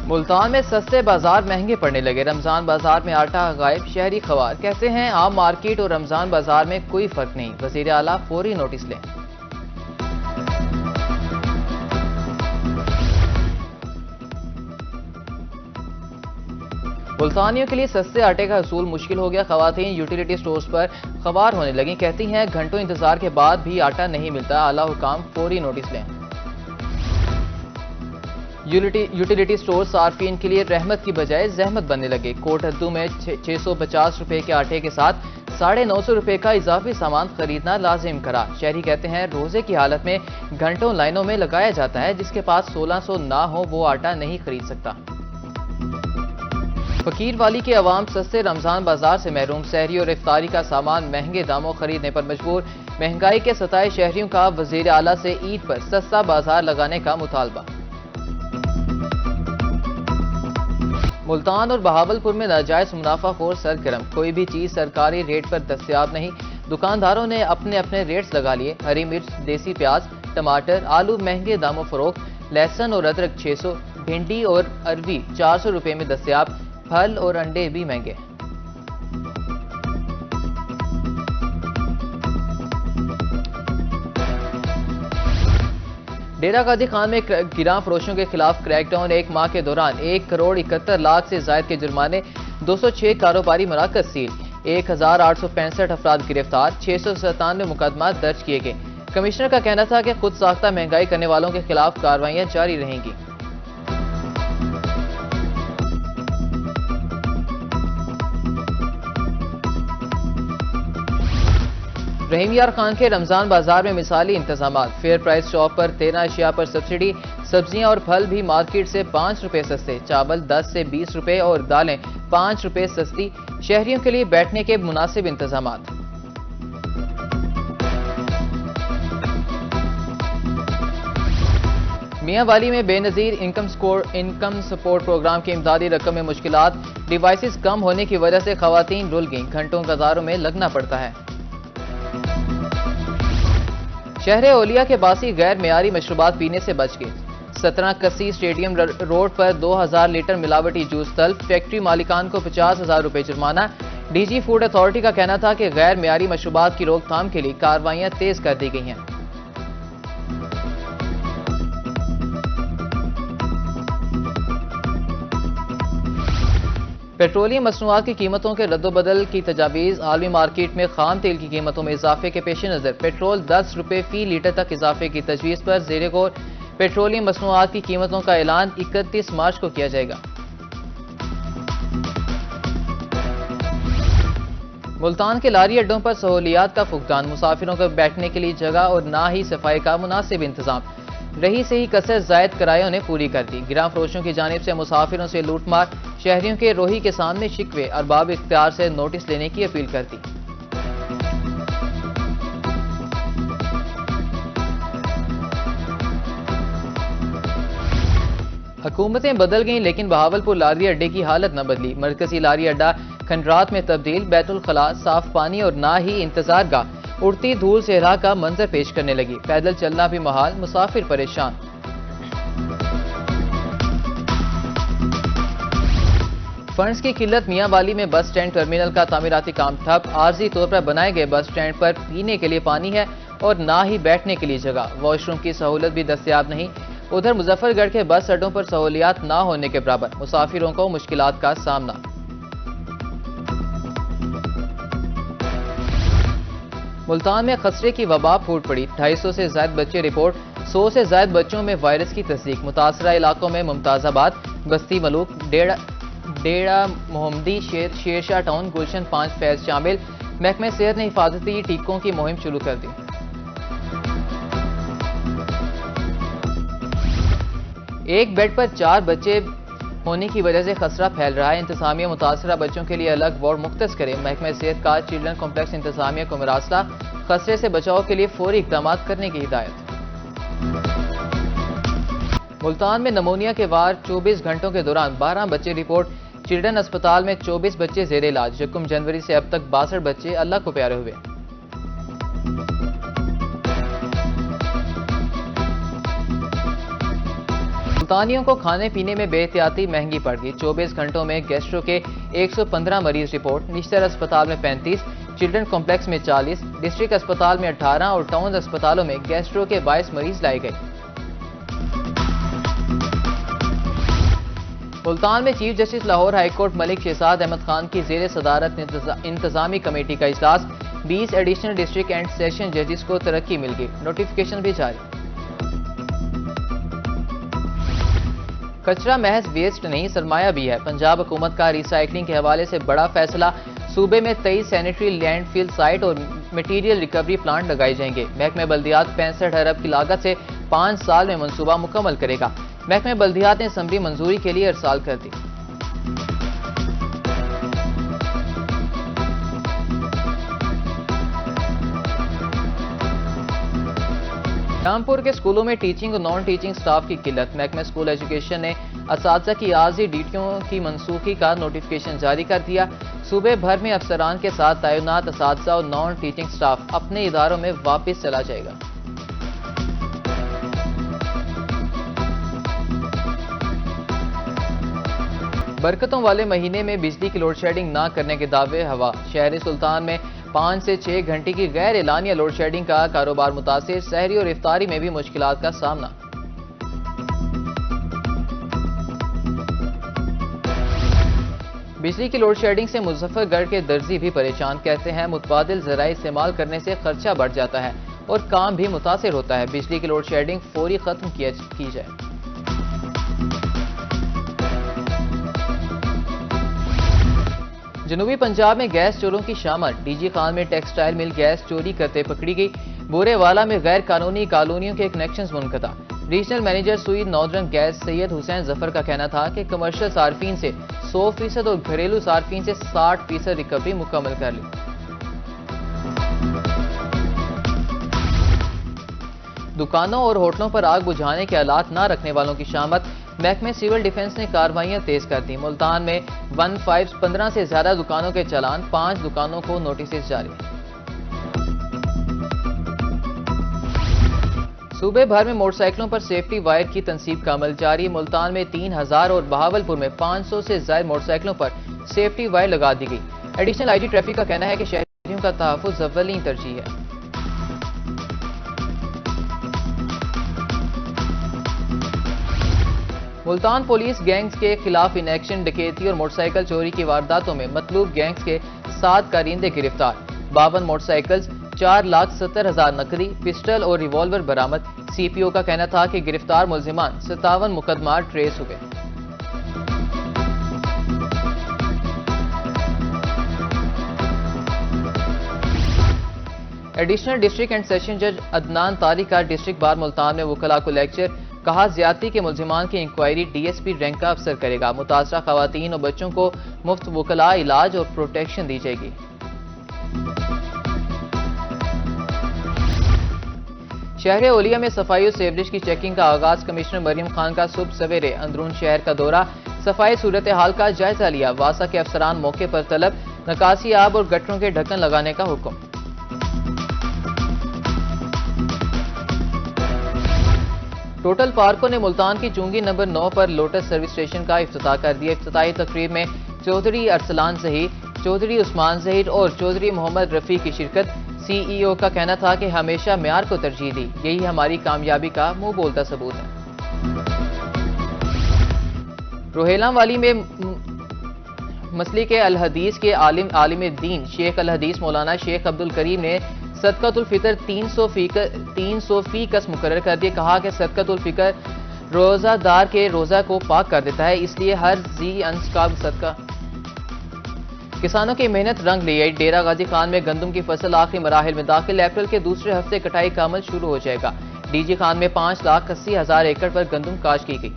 मुल्तान में सस्ते बाजार महंगे पड़ने लगे। रमजान बाजार में आटा गायब, शहरी खवार कहते हैं आम मार्केट और रमजान बाजार में कोई फर्क नहीं। वजीर आला फौरी नोटिस लें। मुल्तानियों के लिए सस्ते आटे का हसूल मुश्किल हो गया। खवातीन यूटिलिटी स्टोर्स पर खवार होने लगी, कहती हैं घंटों इंतजार के बाद भी आटा नहीं मिलता। आला हुकाम फौरी नोटिस लें। यूटिलिटी स्टोर सार्फिन के लिए रहमत की बजाय जहमत बनने लगे। कोटहद्दू में 650 रुपए के आटे के साथ 950 रुपए का इजाफी सामान खरीदना लाजिम करा। शहरी कहते हैं रोजे की हालत में घंटों लाइनों में लगाया जाता है, जिसके पास 1600 ना हो वो आटा नहीं खरीद सकता। फकीर वाली के अवाम सस्ते रमजान बाजार से महरूम, सहरी और इफ्तारी का सामान महंगे दामों खरीदने पर मजबूर। महंगाई के सताए शहरियों का वजीर आला से ईद पर सस्ता बाजार लगाने का मुतालबा। मुल्तान और बहावलपुर में नाजायज मुनाफाखोर सरगर्म, कोई भी चीज सरकारी रेट पर दस्तयाब नहीं। दुकानदारों ने अपने अपने रेट्स लगा लिए। हरी मिर्च, देसी प्याज, टमाटर, आलू महंगे दामों फरोख्त। लहसुन और अदरक 600, भिंडी और अरवी 400 रुपए में दस्तयाब। फल और अंडे भी महंगे। डेरा गाजी खान में गिरां फरोशों के खिलाफ क्रैकडाउन। एक माह के दौरान 1 करोड़ 71 लाख से जायद के जुर्माने, 206 कारोबारी मराकज सील, 1865 अफराद गिरफ्तार, 697 मुकदमा दर्ज किए गए। कमिश्नर का कहना था कि खुद साख्ता महंगाई करने वालों के खिलाफ कार्रवाइयां जारी रहेंगी। रहीम यार खान के रमजान बाजार में मिसाली इंतजामात। फेयर प्राइस शॉप पर 13 अशिया पर सब्सिडी। सब्जियां और फल भी मार्केट से 5 रुपए सस्ते। चावल 10 से 20 रुपए और दालें 5 रुपए सस्ती। शहरियों के लिए बैठने के मुनासिब इंतजामात। मियां वाली में बेनजीर इनकम सपोर्ट प्रोग्राम की इमदादी रकम में मुश्किलात। डिवाइसेस कम होने की वजह से खवातीन रुल गईं, घंटों कतारों में लगना पड़ता है। शहर ओलिया के बासी गैर मेयारी मशरूबात पीने से बच गए। 17 कस्सी स्टेडियम रोड पर 2000 लीटर मिलावटी जूस तलब। फैक्ट्री मालिकान को 50,000 रुपए जुर्माना। डीजी फूड अथॉरिटी का कहना था कि गैर मेयारी मशरूबात की रोकथाम के लिए कार्रवाइयां तेज कर दी गई हैं। पेट्रोलियम मसनूआत की कीमतों के रद्दोबदल की तजावीज़। आलमी मार्केट में खाम तेल की कीमतों में इजाफे के पेश नज़र पेट्रोल 10 रुपए फी लीटर तक इजाफे की तजवीज़ पर ज़ेर गौर पेट्रोलियम मसनूआत की कीमतों का ऐलान 31 मार्च को किया जाएगा। मुल्तान के लारी अड्डों पर सहूलियात का फुकदान। मुसाफिरों को बैठने के लिए जगह और ना ही सफाई का मुनासिब इंतजाम। रही से ही कसर जायद किरायों ने पूरी कर दी। गिरां फरोशों की जानिब से मुसाफिरों से लूटमार। शहरियों के रोही के सामने शिकवे। अरबाब इख्तियार से नोटिस लेने की अपील कर दी। हुकूमतें बदल गईं लेकिन बहावलपुर लारी अड्डे की हालत न बदली। मरकजी लारी अड्डा खंडरात में तब्दील। बैतुल खला, साफ पानी और ना ही इंतजारगाह उड़ती धूल सेहरा का मंजर पेश करने लगी। पैदल चलना भी महाल, मुसाफिर परेशान। फंड्स की किल्लत। मियां वाली में बस स्टैंड टर्मिनल का तामीराती काम ठप। आर्जी तौर पर बनाए गए बस स्टैंड पर पीने के लिए पानी है और ना ही बैठने के लिए जगह। वॉशरूम की सहूलत भी दस्तयाब नहीं। उधर मुजफ्फरगढ़ के बस अड्डों पर सहूलियात ना होने के बराबर। मुसाफिरों को मुश्किलात का सामना। मुल्तान में खसरे की वबा फूट पड़ी। 250 से ज्यादा बच्चे रिपोर्ट। 100 से ज्यादा बच्चों में वायरस की तस्दीक। मुतासरा इलाकों में मुमताजाबाद, बस्ती मलूक, डेड़ा मोहम्मदी, शेरशाह टाउन, गुलशन 5 फैज शामिल। महकमे सेहत ने हिफाजती टीकों की मुहिम शुरू कर दी। एक बेड पर 4 बच्चे होने की वजह से खसरा फैल रहा है। इंतजामिया मुतासरा बच्चों के लिए अलग वार्ड मुख्तस करे। महकमे सेहत का चिल्ड्रन कॉम्प्लेक्स इंतजामिया को मरासला। खसरे से बचाव के लिए फौरी इकदाम करने की हिदायत। मुल्तान में नमूनिया के वार। 24 घंटों के दौरान 12 बच्चे रिपोर्ट। चिल्ड्रन अस्पताल में 24 बच्चे जेर इलाज। 1 जनवरी से अब तक 62 बच्चे अल्लाह को प्यारे हुए। मुल्तानियों को खाने पीने में बेहतियाती महंगी पड़ गई। 24 घंटों में गैस्ट्रो के 115 मरीज रिपोर्ट। निश्तर अस्पताल में 35, चिल्ड्रन कॉम्प्लेक्स में 40, डिस्ट्रिक्ट अस्पताल में 18 और टाउन अस्पतालों में गैस्ट्रो के 22 मरीज लाए गए। मुल्तान में chief justice Lahore high court Malik Shahzad Ahmed Khan की जेर सदारत इंतजामी कमेटी का इजलास। 20 एडिशनल डिस्ट्रिक्ट एंड सेशन जजेस को तरक्की मिल गई। नोटिफिकेशन भी जारी। कचरा महज वेस्ट नहीं, सरमाया भी है। पंजाब हुकूमत का रिसाइकलिंग के हवाले से बड़ा फैसला। सूबे में 23 सैनिटरी लैंडफिल साइट और मटीरियल रिकवरी प्लांट लगाए जाएंगे। महकमे बल्दियात 65 अरब की लागत से 5 साल में मंसूबा मुकम्मल करेगा। महकमे बल्दियात ने असम्बली मंजूरी के लिए अरसाल कर दी। रामपुर के स्कूलों में टीचिंग और नॉन टीचिंग स्टाफ की किल्लत। महकमा स्कूल एजुकेशन ने असातिज़ा की आर्जी ड्यूटियों की मनसूखी का नोटिफिकेशन जारी कर दिया। सूबे भर में अफसरान के साथ तैनात असातिज़ा और नॉन टीचिंग स्टाफ अपने इदारों में वापस चला जाएगा। बरकतों वाले महीने में बिजली की लोड शेडिंग न करने के दावे हवा। शहर सुल्तान में 5 से 6 घंटे की गैर एलानिया लोड शेडिंग का कारोबार मुतासिर। सहरी और इफ्तारी में भी मुश्किलात का सामना। बिजली की लोड शेडिंग से मुजफ्फरगढ़ के दर्जी भी परेशान। कहते हैं मुतबादिल ज़राए इस्तेमाल करने से खर्चा बढ़ जाता है और काम भी मुतासिर होता है। बिजली की लोड शेडिंग फौरी खत्म की जाए। जनूबी पंजाब में गैस चोरों की शामत। डीजी खान में टेक्सटाइल मिल गैस चोरी करते पकड़ी गई। बोरेवाला में गैर कानूनी कॉलोनियों के कनेक्शंस मुनक़ता। रीजनल मैनेजर सुई नॉर्दर्न गैस सैयद हुसैन जफर का कहना था कि कमर्शियल सार्फिन से 100% और घरेलू सार्फिन से 60% रिकवरी मुकम्मल कर ली। दुकानों और होटलों पर आग बुझाने के आलात न रखने वालों की शामत। महकमे सिविल डिफेंस ने कार्रवाइयां तेज कर दी। मुल्तान में 15 से ज्यादा दुकानों के चालान, 5 दुकानों को नोटिस जारी। सूबे भर में मोटरसाइकिलों पर सेफ्टी वायर की तनसीब का अमल जारी। मुल्तान में 3000 और बहावलपुर में 500 से ज्यादा मोटरसाइकिलों पर सेफ्टी वायर लगा दी गई। एडिशनल आईजी ट्रैफिक का कहना है कि शहरियों का तहफ्फुज़ अव्वलीन तरजीह है। मुल्तान पुलिस गैंग्स के खिलाफ इन एक्शन डकैती और मोटरसाइकिल चोरी की वारदातों में मतलूब गैंग्स के 7 कारिंदे गिरफ्तार। 52 मोटरसाइकिल्स, 4,70,000 नकदी, पिस्टल और रिवॉल्वर बरामद। सीपीओ का कहना था कि गिरफ्तार मुल्जिमान 57 मुकदमा ट्रेस हुए। एडिशनल डिस्ट्रिक्ट एंड सेशन जज अदनान तारिक का डिस्ट्रिक्ट बार मुल्तान में वकला को लेक्चर। कहा ज्यादती के मुल्जिमान की इंक्वायरी डीएसपी रैंक का अफसर करेगा। मुतासरा खवातीन और बच्चों को मुफ्त वकला इलाज और प्रोटेक्शन दी जाएगी। शहर ओलिया में सफाई और सेवरेज की चेकिंग का आगाज। कमिश्नर मरियम खान का सुबह सवेरे अंदरून शहर का दौरा। सफाई सूरत हाल का जायजा लिया। वासा के अफसरान मौके पर तलब। नकासी आब और गटरों के ढक्कन लगाने का हुक्म। टोटल पार्कों ने मुल्तान की चुंगी नंबर 9 पर लोटस सर्विस स्टेशन का इफ्तिताह कर दिया। इफ्तिताही तकरीब में चौधरी अरसलान ज़हीर, चौधरी उस्मान ज़हीर और चौधरी मोहम्मद रफ़ी की शिरकत। सीईओ का कहना था कि हमेशा म्यार को तरजीह दी, यही हमारी कामयाबी का मुंह बोलता सबूत है। रोहेला वाली में मसले के अल हदीस के आलिम दीन शेख अल हदीस मौलाना शेख अब्दुल करीम ने सदकातुल फितर 300 फीकस मुकर्रर कर दिए। कहा कि सदकातुल फितर रोजादार के रोजा को पाक कर देता है, इसलिए हर जी अंश का सदका। किसानों की मेहनत रंग ले आई। डेरा गाजी खान में गंदम की फसल आखिरी मराहिल में दाखिल। अप्रैल के दूसरे हफ्ते कटाई का अमल शुरू हो जाएगा। डीजी खान में 5,80,000 एकड़ पर गंदम काश्त की गई।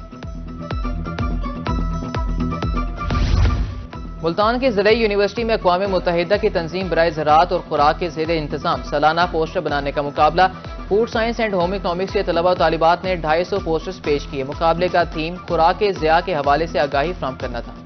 मुल्तान की ज़राई यूनिवर्सिटी में अक़वाम मुत्तहिदा की तंजीम बराए ज़राअत और खुराक के ज़ेरे इंतज़ाम सालाना पोस्टर बनाने का मुकाबला। Food science and home economics के तलबा और तालिबात ने 250 पोस्टर्स पेश किए। मुकाबले का थीम खुराक के ज़िया के हवाले से आगाही फ्राहम करना था।